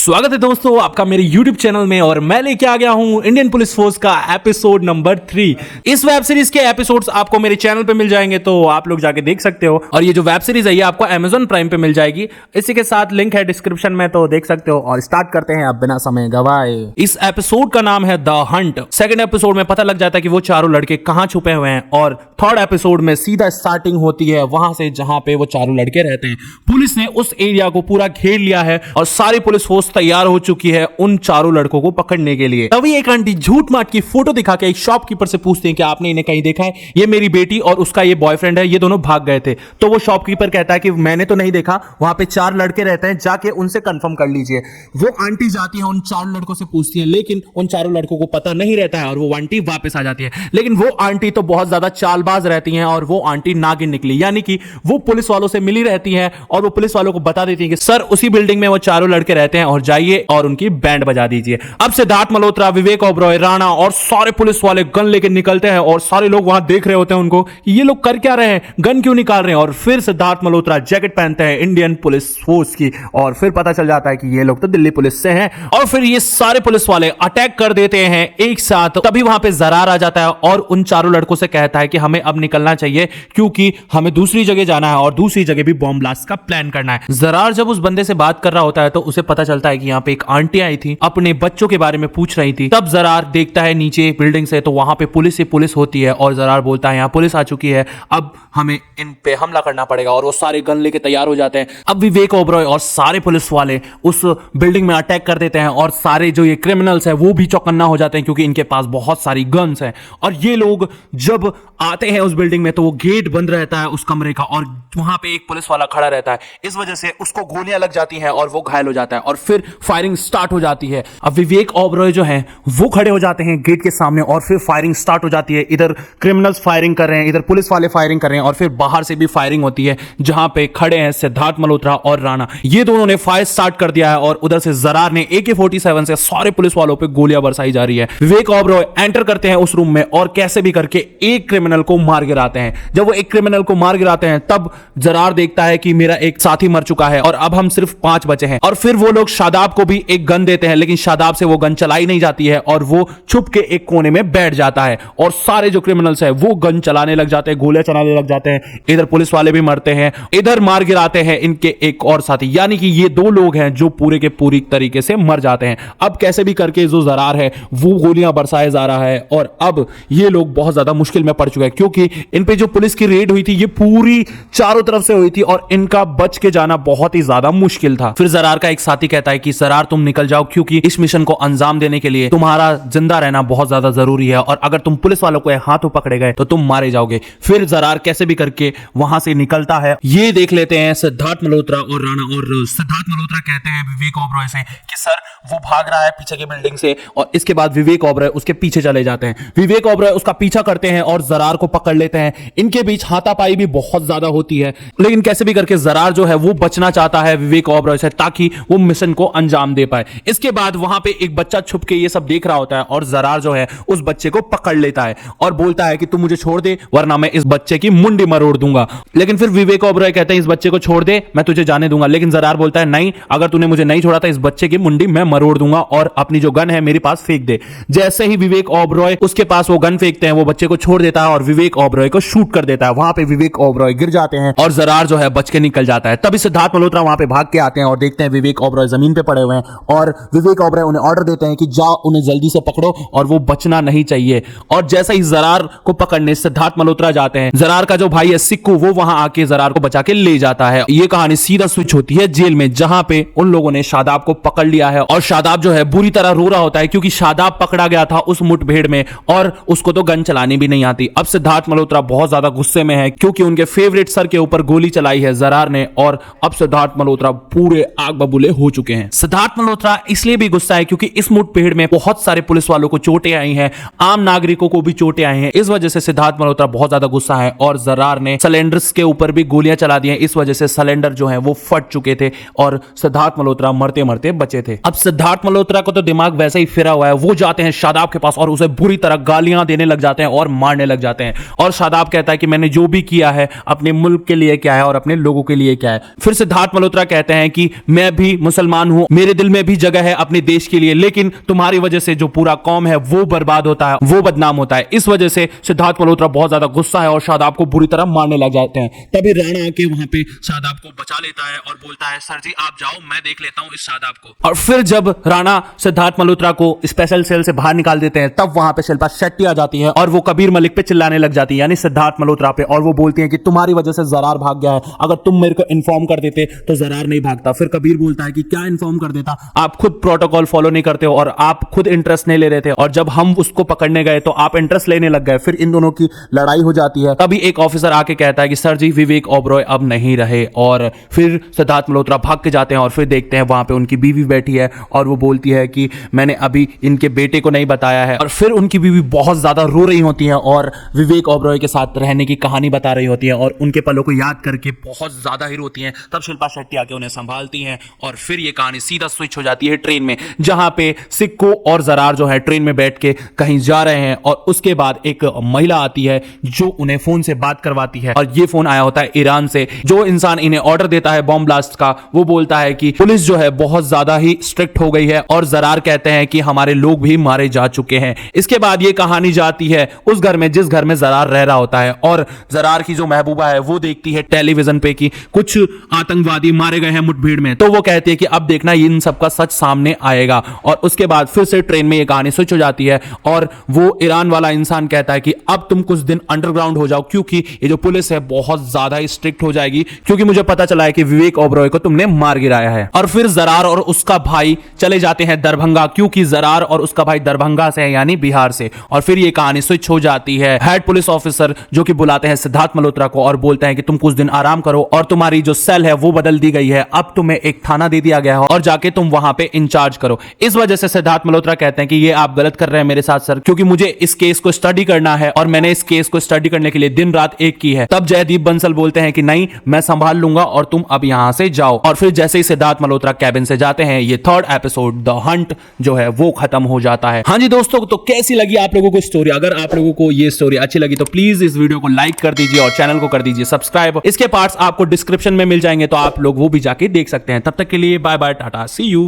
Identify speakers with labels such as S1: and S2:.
S1: स्वागत है दोस्तों आपका मेरे YouTube चैनल में और मैं लेके आ गया हूं इंडियन पुलिस फोर्स का एपिसोड नंबर 3। इस वेब सीरीज के एपिसोड्स आपको मेरे चैनल पे मिल जाएंगे, तो आप लोग जाके देख सकते हो। और ये जो वेब सीरीज है ये आपको Amazon प्राइम पे मिल जाएगी। इसी के साथ लिंक है डिस्क्रिप्शन में, तो देख सकते हो। और स्टार्ट करते हैं अब बिना समय गवाए। इस एपिसोड का नाम है द हंट। सेकेंड एपिसोड में पता लग जाता है कि वो चारों लड़के कहाँ छुपे हुए हैं, और थर्ड एपिसोड में सीधा स्टार्टिंग होती है वहां से जहां पे वो चारों लड़के रहते हैं। पुलिस ने उस एरिया को पूरा घेर लिया है और सारी पुलिस फोर्स तैयार हो चुकी है उन चारों लड़कों को पकड़ने के लिए। तभी एक आंटी झूठ माट की फोटो दिखा के एक शॉपकीपर से पूछते हैं कि आपने इन्हें कहीं देखा है? ये मेरी बेटी और उसका ये बॉयफ्रेंड है, ये दोनों भाग गए थे। तो वो शॉपकीपर कहता है कि मैंने तो नहीं देखा, वहां पे 4 लड़के रहते हैं, जाके उनसे कंफर्म कर लीजिए। वो आंटी जाती है उन 4 लड़कों से पूछती है, लेकिन उन चारों लड़कों को पता नहीं रहता है और वो आंटी वापस आ जाती है। लेकिन वो आंटी तो बहुत ज्यादा चालबाज रहती हैं और वो आंटी नागिन निकली, यानी कि वो पुलिस वालों से मिली रहती है और वो पुलिस वालों को बता देती है कि सर उसी बिल्डिंग में वो चारों लड़के रहते हैं और जाइए और उनकी बैंड बजा दीजिए। अब सिद्धार्थ मल्होत्रा, विवेक ओबरॉय, राणा और सारे पुलिस वाले गन लेके निकलते हैं और सारे लोग वहां देख रहे होते हैं उनको, ये लोग कर क्या रहे हैं, गन क्यों निकाल रहे हैं। और फिर सिद्धार्थ मल्होत्रा जैकेट पहनते हैं इंडियन पुलिस फोर्स की, और फिर पता चल जाता है कि ये लोग तो दिल्ली पुलिस से हैं। और फिर ये सारे पुलिस वाले अटैक कर देते हैं एक साथ। तभी वहां पे जरार आ जाता है और उन चारों लड़कों से कहता है कि हमें अब निकलना चाहिए क्योंकि हमें दूसरी जगह जाना है और दूसरी जगह भी बॉम्ब ब्लास्ट का प्लान करना है। जरार जब उस बंदे से बात कर रहा होता है तो उसे पता चलता है कि यहाँ पे एक आंटी आई थी, अपने बच्चों के बारे में पूछ रही थी। तब जरार देखता है नीचे बिल्डिंग से, तो वहां पे पुलिस ही पुलिस होती है और जरार बोलता है यहाँ पुलिस आ चुकी है, अब हमें इन पे हमला करना पड़ेगा। और वो सारे गन लेके तैयार हो जाते हैं। अब विवेक ओबरॉय और सारे पुलिस वाले उस बिल्डिंग में अटैक कर देते हैं और सारे जो ये क्रिमिनल्स हैं वो भी चौकन्ना हो जाते हैं क्योंकि इनके पास बहुत सारी गन्स हैं। और ये लोग जब आते हैं उस बिल्डिंग में तो वो गेट बंद रहता है उस कमरे का, और वहां पे एक पुलिस वाला खड़ा रहता है। इस वजह से उसको गोलियां लग जाती हैं और वो घायल हो जाता है और फिर फायरिंग स्टार्ट हो जाती है। अब विवेक ओबरॉय जो हैं वो खड़े हो जाते हैं गेट के सामने और फिर फायरिंग स्टार्ट हो जाती है। इधर क्रिमिनल्स फायरिंग कर रहे हैं, इधर पुलिस वाले फायरिंग कर रहे हैं और फिर बाहर से भी फायरिंग होती है जहां पे खड़े हैं सिद्धार्थ मल्होत्रा और राणा। ये दोनों ने फायर स्टार्ट कर दिया है और उधर से जरार ने AK-47 से सारे पुलिस वालों पे गोलियां बरसाई जा रही है। विवेक ओबरॉय एंटर करते हैं उस रूम में और कैसे भी करके एक क्रिमिनल को मार गिराते हैं। जब वो एक क्रिमिनल को मार गिराते हैं तब जरार देखता है कि मेरा एक साथी मर चुका है और अब हम सिर्फ 5 बचे हैं। और फिर वो लोग शादाब को भी एक गन देते हैं, लेकिन शादाब से वो गन चलाई नहीं जाती है और वो छुप के एक कोने में बैठ जाता है। और सारे जो क्रिमिनल्स हैं वो गन चलाने लग जाते हैं, गोलियां चलाने लग जाते हैं। इधर पुलिस वाले भी मरते हैं, इधर मार गिराते हैं इनके एक और साथी, यानी कि ये 2 लोग हैं जो पूरे के पूरी तरीके से मर जाते हैं। अब कैसे भी करके जो जरार है वो गोलियां बरसाए जा रहा है और अब ये लोग बहुत ज्यादा मुश्किल में पड़ चुके हैं क्योंकि इन पे जो पुलिस की रेड हुई थी ये पूरी चारों तरफ से हुई थी और इनका बच के जाना बहुत ही ज्यादा मुश्किल था। फिर जरार का एक साथी कहता है कि जरार तुम निकल जाओ क्योंकि इस मिशन को अंजाम देने के लिए तुम्हारा जिंदा रहना बहुत ज्यादा जरूरी है और अगर तुम पुलिस वालों को हाथों पकड़े गए तो तुम मारे जाओगे। फिर जरार कैसे भी करके वहां से निकलता है। ये देख लेते हैं सिद्धार्थ मल्होत्रा और राणा, और सिद्धार्थ मल्होत्रा कहते हैं विवेक ओबरॉय से कि सर वो भाग रहा है पीछे की बिल्डिंग से, और इसके बाद विवेक ओबरॉय उसके पीछे चले जाते हैं। विवेक ओबरॉय उसका पीछा करते हैं और जरार को पकड़ लेते हैं। इनके बीच हाथापाई भी बहुत ज्यादा होती है, लेकिन कैसे भी करके जरार जो है वो बचना चाहता है विवेक ओबरॉय से ताकि वो मिशन को अंजाम दे पाए। इसके बाद वहां पे एक बच्चा छुप के ये सब देख रहा होता है और जरार जो है उस बच्चे को पकड़ लेता है और बोलता है कि तू मुझे छोड़ दे वरना मैं इस बच्चे की मुंडी मरोड़ दूंगा। लेकिन फिर विवेक ओबरॉय कहते हैं इस बच्चे को छोड़ दे, मैं तुझे जाने दूंगा। लेकिन जरार बोलता है नहीं, अगर तूने मुझे नहीं छोड़ा तो इस बच्चे की मुंडी मैं मरोड़ दूंगा और अपनी जो गन है मेरे पास फेंक दे। जैसे ही विवेक ओबरॉय उसके पास वो गन फेंकते हैं वो बच्चे को छोड़ देता है और विवेक ओबरॉय को शूट कर देता है। वहां पे विवेक ओबरॉय गिर जाते हैं और जरार जो है बच के निकल जाता है। तभी सिद्धार्थ मल्होत्रा वहां पे भाग के आते हैं और देखते हैं विवेक ओबरॉय जमीन पे पड़े हुए हैं और विवेक ओबरॉय उन्हें ऑर्डर देते हैं कि जाओ उन्हें जल्दी से पकड़ो और वो बचना नहीं चाहिए। और जैसे ही जरार को पकड़ने सिद्धार्थ मल्होत्रा जाते हैं, जरार का जो भाई है सिक्कू वो वहां आके जरार को बचा के ले जाता है। ये कहानी सीधा स्विच होती है जेल में जहां पे उन लोगों ने शादाब को पकड़ लिया है और शादाब जो है बुरी तरह रो रहा होता है क्योंकि शादाब पकड़ा गया था उस मुठभेड़ में और उसको तो गन चलानी भी नहीं आती। अब सिद्धार्थ मल्होत्रा बहुत ज्यादा गुस्से में है क्योंकि उनके फेवरेट सर के ऊपर गोली चलाई है जरार ने और अब सिद्धार्थ मल्होत्रा पूरे आग बबूले हो चुके हैं। सिद्धार्थ मल्होत्रा इसलिए भी गुस्सा है क्योंकि इस मुठभेड़ में बहुत सारे पुलिस वालों को चोटें आई हैं, आम नागरिकों को भी चोटें आई हैं। इस वजह से सिद्धार्थ मल्होत्रा बहुत ज्यादा गुस्सा है और जरार ने सिलेंडर्स के ऊपर भी गोलियां चला दी हैं। इस वजह से सिलेंडर जो है वो फट चुके थे और सिद्धार्थ मल्होत्रा मरते मरते बचे थे। अब सिद्धार्थ मल्होत्रा को तो दिमाग वैसे ही फिरा हुआ है, वो जाते हैं शादाब के पास और उसे बुरी तरह गालियां देने लग जाते हैं और मारने लग जाते हैं। और शादाब कहता है कि मैंने जो भी किया है अपने मुल्क के लिए क्या है और अपने लोगों के लिए क्या है। फिर सिद्धार्थ मल्होत्रा कहते हैं कि मैं भी मुसलमान हूं, मेरे दिल में भी जगह है अपने देश के लिए, लेकिन तुम्हारी वजह से जो पूरा कौम है वो बर्बाद होता है, वो बदनाम होता है। इस वजह से सिद्धार्थ मल्होत्रा बहुत ज्यादा गुस्सा है और शादाब को बुरी तरह मारने लग जाते हैं। तभी राणा आके वहां पे शादाब को बचा लेता है और बोलता है सर जी आप जाओ, मैं देख लेता हूं इस शादाब को। और फिर जब राणा सिद्धार्थ मल्होत्रा को स्पेशल सेल से बाहर निकाल देते हैं, तब वहां पे शिल्पा शेट्टी आ जाती है और वो कबीर मलिक पे चिल्लाने लग जाती है, यानी सिद्धार्थ मल्होत्रा पे, और वो बोलती है कि तुम्हारी वजह से जरार भाग गया है, अगर तुम मेरे को इन्फॉर्म कर देते तो जरार नहीं भागता। फिर कबीर बोलता है कि क्या इन्फॉर्म कर देता, आप खुद प्रोटोकॉल फॉलो नहीं करते हो और आप खुद इंटरेस्ट नहीं ले रहे थे, और जब हम उसको पकड़ने गए तो आप इंटरेस्ट लेने लग गए। फिर इन दोनों की लड़ाई हो जाती है। तभी एक ऑफिसर आके कहता है कि सर जी विवेक ओबरॉय अब नहीं रहे, और फिर सिद्धार्थ मल्होत्रा भाग के जाते हैं और फिर देखते हैं वहां पे उनकी बीवी बैठी है और वो बोलती है कि मैंने अभी इनके बेटे को नहीं बताया है। और फिर उनकी बीवी बहुत ज्यादा रो रही होती है और विवेक ओबरॉय के साथ रहने की कहानी बता रही होती है और उनके पलों को याद करके बहुत ज्यादा ही रोती हैं। तब शिल्पा शेट्टी आके उन्हें संभालती हैं और फिर ये कहानी सीधा स्विच हो जाती है ट्रेन में, जहां पे सिक्को और जरार जो है ट्रेन में बैठ के कहीं जा रहे हैं, और उसके बाद एक महिला आती है जो उन्हें फोन से बात करवाती है, और ये फोन आया होता है ईरान से। जो इंसान इन्हें ऑर्डर देता है बॉम्ब ब्लास्ट का, वो बोलता है कि पुलिस जो है बहुत ज्यादा ही स्ट्रिक्ट हो गई है, और जरार कहते हैं कि हमारे लोग भी मारे जा चुके हैं। इसके बाद ये कहानी जाती है उस घर में जिस घर में जरार रह रहा होता है, और जरार की जो महबूबा है वो देखती है टेलीविजन पे कि कुछ आतंकवादी मारे गए हैं मुठभेड़ में, तो वो कहती है कि अब देखना इन सबका सच सामने आएगा। और उसके बाद फिर से ट्रेन में ये कहानी स्विच हो जाती है और वो ईरान वाला इंसान कहता है कि अब तुम कुछ दिन अंडरग्राउंड हो जाओ, क्योंकि ये जो पुलिस है बहुत ज्यादा ही स्ट्रिक्ट हो जाएगी, क्योंकि मुझे पता चला है कि विवेक ओबरॉय को तुमने मार गिराया है। और फिर जरार और उसका भाई चले जाते हैं दरभंगा, क्योंकि जरार और उसका भाई दरभंगा से है, यानी बिहार से। और फिर ये कहानी स्विच हो जाती है हेड पुलिस ऑफिसर जो कि बुलाते हैं सिद्धार्थ मल्होत्रा को और बोलते हैं कि तुम कुछ दिन आराम करो और तुम्हारी जो सेल है वो बदल दी गई है, अब तुम्हें एक थाना दे दिया गया है और जाके तुम वहां पे इंचार्ज करो। इस वजह से सिद्धार्थ मल्होत्रा कहते हैं कि ये आप गलत कर रहे हैं मेरे साथ सर, क्योंकि मुझे इस केस को स्टडी करना है और मैंने इस केस को स्टडी करने के लिए दिन रात एक की है। तब जयदीप बंसल बोलते हैं कि नहीं, मैं संभाल लूंगा और तुम अब यहां से जाओ। और फिर जैसे ही सिद्धार्थ मल्होत्रा कैबिन से जाते हैं, ये थर्ड एपिसोड द हंट जो है वो खत्म हो जाता है। हाँ जी दोस्तों, तो कैसी लगी आप लोगों को स्टोरी? अगर आप लोगों को ये स्टोरी अच्छी लगी तो प्लीज इस वीडियो को लाइक कर दीजिए और चैनल को कर दीजिए सब्सक्राइब। इसके पार्ट्स आपको डिस्क्रिप्शन में मिल जाएंगे, तो आप लोग वो भी जाके देख सकते हैं। तब तक के लिए bye bye, tata, see you.